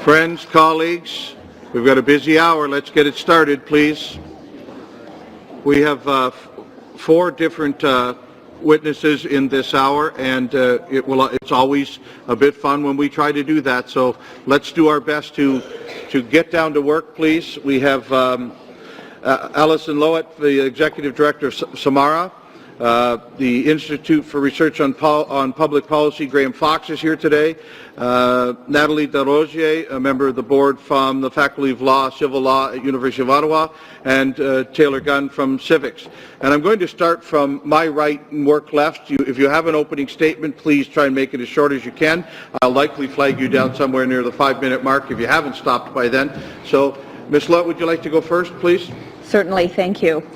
Friends, colleagues, we've got a busy hour. Let's get it started, please. We have four different witnesses in this hour, and it's always a bit fun when we try to do that. So let's do our best to get down to work, please. We have Alison Loat, the Executive Director of Samara. The Institute for Research on Public Policy, Graham Fox, is here today. Nathalie Des Rosiers, a member of the board from the Faculty of Law, Civil Law at University of Ottawa, and Taylor Gunn from Civix. And I'm going to start from my right and work left. If you have an opening statement, please try and make it as short as you can. I'll likely flag you down somewhere near the 5-minute mark if you haven't stopped by then. So, Ms. Loat, would you like to go first, please? Certainly, thank you.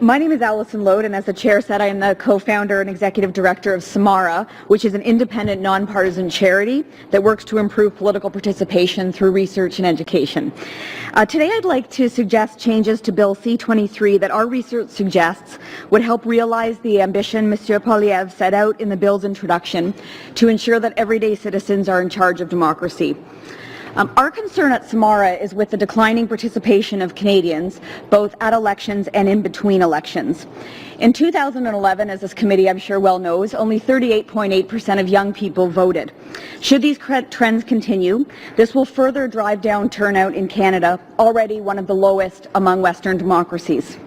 My name is Alison Loat, and as the chair said, I am the co-founder and executive director of Samara, which is an independent, nonpartisan charity that works to improve political participation through research and education. Today I'd like to suggest changes to Bill C-23 that our research suggests would help realize the ambition Monsieur Poilievre set out in the bill's introduction to ensure that everyday citizens are in charge of democracy. Our concern at Samara is with the declining participation of Canadians, both at elections and in between elections. In 2011, as this committee I'm sure well knows, only 38.8% of young people voted. Should these trends continue, this will further drive down turnout in Canada, already one of the lowest among Western democracies.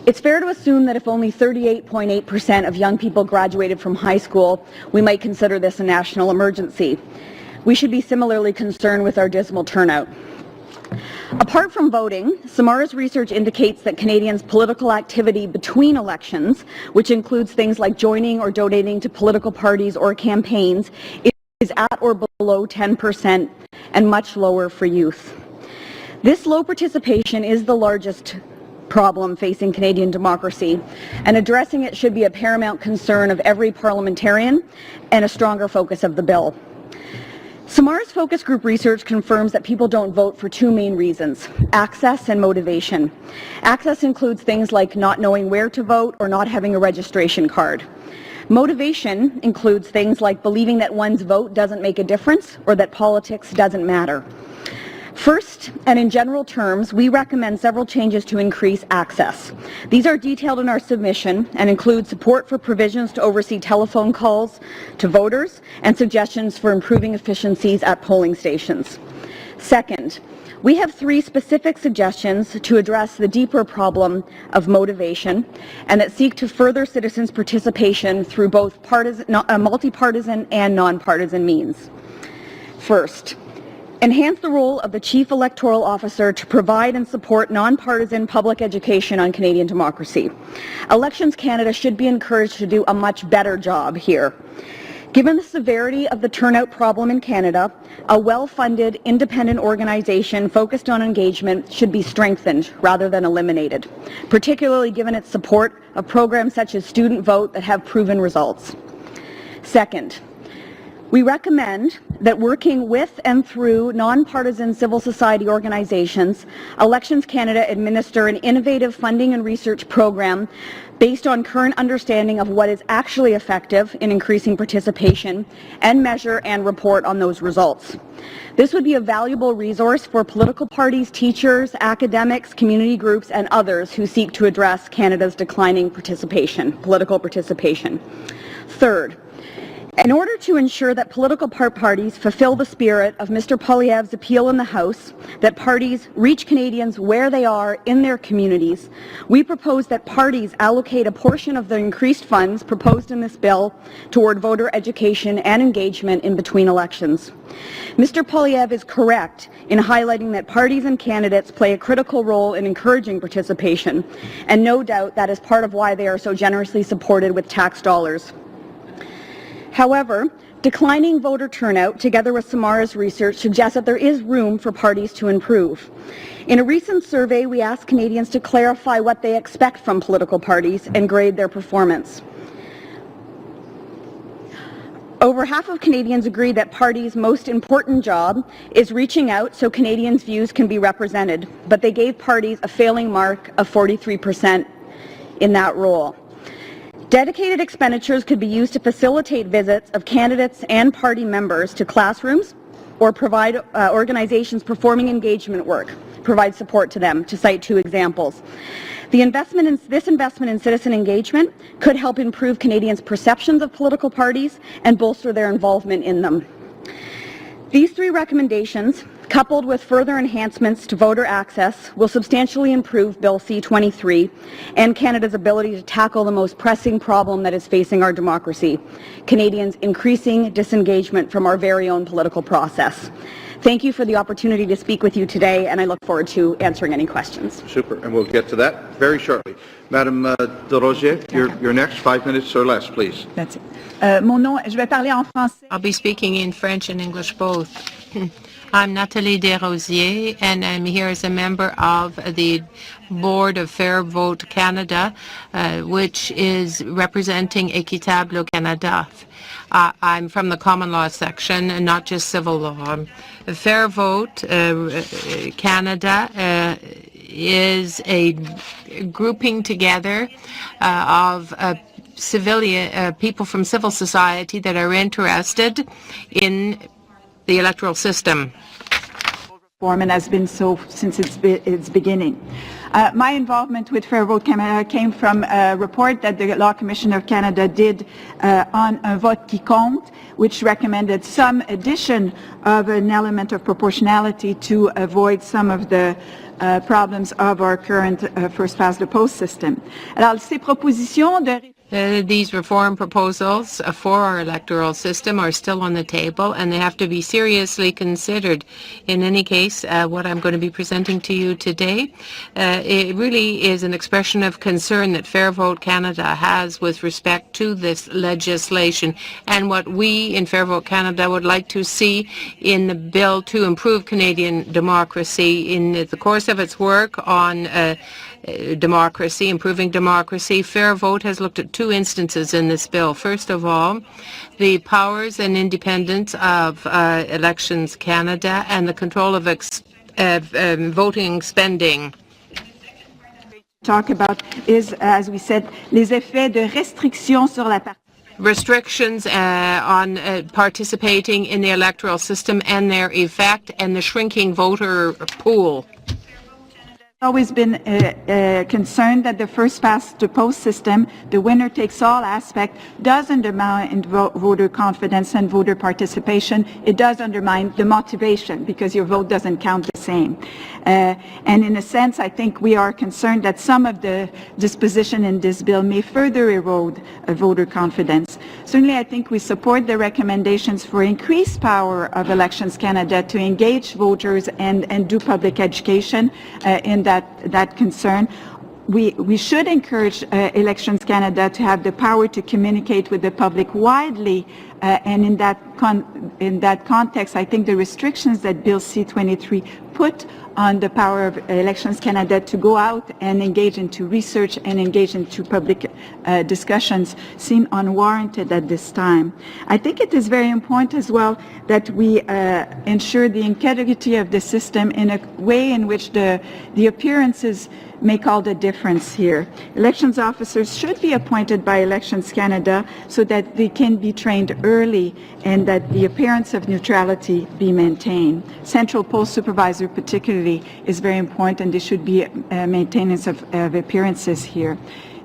It's fair to assume that if only 38.8% of young people graduated from high school, we might consider this a national emergency. We should be similarly concerned with our dismal turnout. Apart from voting, Samara's research indicates that Canadians' political activity between elections, which includes things like joining or donating to political parties or campaigns, is at or below 10% and much lower for youth. This low participation is the largest problem facing Canadian democracy, and addressing it should be a paramount concern of every parliamentarian and a stronger focus of the bill. Samara's focus group research confirms that people don't vote for two main reasons: access and motivation. Access includes things like not knowing where to vote or not having a registration card. Motivation includes things like believing that one's vote doesn't make a difference or that politics doesn't matter. First, and in general terms, we recommend several changes to increase access. These are detailed in our submission and include support for provisions to oversee telephone calls to voters and suggestions for improving efficiencies at polling stations. Second, we have three specific suggestions to address the deeper problem of motivation and that seek to further citizens' participation through both multi-partisan and non-partisan means. First, enhance the role of the Chief Electoral Officer to provide and support nonpartisan public education on Canadian democracy. Elections Canada should be encouraged to do a much better job here. Given the severity of the turnout problem in Canada, a well-funded independent organization focused on engagement should be strengthened rather than eliminated, particularly given its support of programs such as Student Vote that have proven results. Second, we recommend that working with and through nonpartisan civil society organizations, Elections Canada administer an innovative funding and research program based on current understanding of what is actually effective in increasing participation and measure and report on those results. This would be a valuable resource for political parties, teachers, academics, community groups, and others who seek to address Canada's declining political participation. Third, in order to ensure that political parties fulfill the spirit of Mr. Poilievre's appeal in the House, that parties reach Canadians where they are in their communities, we propose that parties allocate a portion of the increased funds proposed in this bill toward voter education and engagement in between elections. Mr. Poilievre is correct in highlighting that parties and candidates play a critical role in encouraging participation, and no doubt that is part of why they are so generously supported with tax dollars. However, declining voter turnout, together with Samara's research, suggests that there is room for parties to improve. In a recent survey, we asked Canadians to clarify what they expect from political parties and grade their performance. Over half of Canadians agree that parties' most important job is reaching out so Canadians' views can be represented, but they gave parties a failing mark of 43% in that role. Dedicated expenditures could be used to facilitate visits of candidates and party members to classrooms, or provide organizations performing engagement work, provide support to them, to cite two examples. This investment in citizen engagement could help improve Canadians' perceptions of political parties and bolster their involvement in them. These three recommendations, coupled with further enhancements to voter access, will substantially improve Bill C-23 and Canada's ability to tackle the most pressing problem that is facing our democracy, Canadians' increasing disengagement from our very own political process. Thank you for the opportunity to speak with you today, and I look forward to answering any questions. Super, and we'll get to that very shortly. Madame Des Rosiers, you're next. 5 minutes or less, please. That's it. Je vais parler en français. I'll be speaking in French and English both. I'm Nathalie Des Rosiers, and I'm here as a member of the Board of Fair Vote Canada, which is representing Équitable Canada. I'm from the common law section and not just civil law. Fair Vote Canada is a grouping together of people from civil society that are interested in the electoral system. And has been so since its beginning. My involvement with Fair Vote Canada came from a report that the Law Commission of Canada did on Un vote qui compte, which recommended some addition of an element of proportionality to avoid some of the problems of our current first-past-the-post system. Alors, ces propositions de These reform proposals for our electoral system are still on the table, and they have to be seriously considered. In any case, what I'm going to be presenting to you today, it really is an expression of concern that Fair Vote Canada has with respect to this legislation, and what we in Fair Vote Canada would like to see in the bill to improve Canadian democracy. In the course of its work on democracy, improving democracy, Fair Vote has looked at two instances in this bill. First of all, the powers and independence of Elections Canada and the control of voting spending. Talk about is, as we said, les effets de restriction sur la restrictions on participating in the electoral system and their effect and the shrinking voter pool. Always been concerned that the first-past-the-post system, the winner-takes-all aspect, does undermine voter confidence and voter participation. It does undermine the motivation because your vote doesn't count the same. And in a sense, I think we are concerned that some of the disposition in this bill may further erode voter confidence. Certainly, I think we support the recommendations for increased power of Elections Canada to engage voters and do public education in that concern. We should encourage Elections Canada to have the power to communicate with the public widely, and in that context, I think the restrictions that Bill C-23 put on the power of Elections Canada to go out and engage into research and engage into public discussions seem unwarranted at this time. I think it is very important as well that we ensure the integrity of the system in a way in which the appearances make all the difference here. Elections officers should be appointed by Elections Canada so that they can be trained early and that the appearance of neutrality be maintained. Central poll supervisor particularly is very important, and there should be maintenance of appearances here.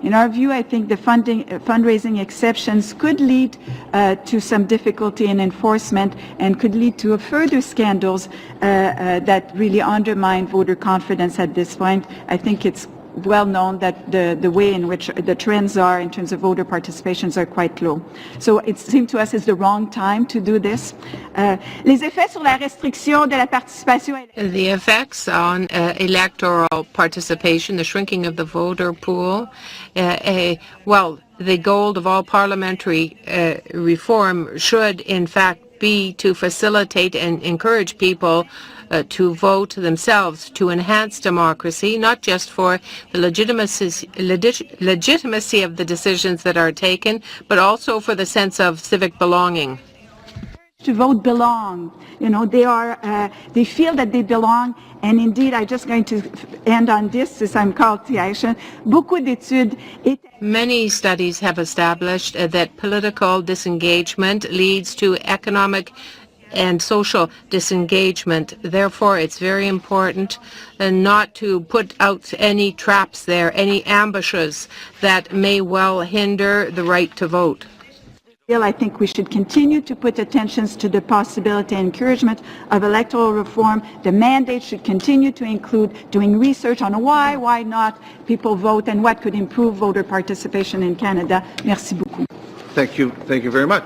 In our view, I think the fundraising exceptions could lead to some difficulty in enforcement and could lead to further scandals that really undermine voter confidence at this point. I think it's well known that the way in which the trends are in terms of voter participations are quite low. So it seemed to us it's the wrong time to do this. Les effets sur la restriction de la participation. The effects on electoral participation, the shrinking of the voter pool, well, the goal of all parliamentary reform should in fact be to facilitate and encourage people to vote themselves, to enhance democracy, not just for the legitimacy of the decisions that are taken, but also for the sense of civic belonging. To vote belong. You know, they feel that they belong, and indeed, I'm just going to end on this as I'm called to action. Beaucoup d'études. Many studies have established that political disengagement leads to economic and social disengagement. Therefore, it's very important not to put out any traps there, any ambushes that may well hinder the right to vote. I think we should continue to put attentions to the possibility and encouragement of electoral reform. The mandate should continue to include doing research on why not people vote and what could improve voter participation in Canada. Merci beaucoup. Thank you very much.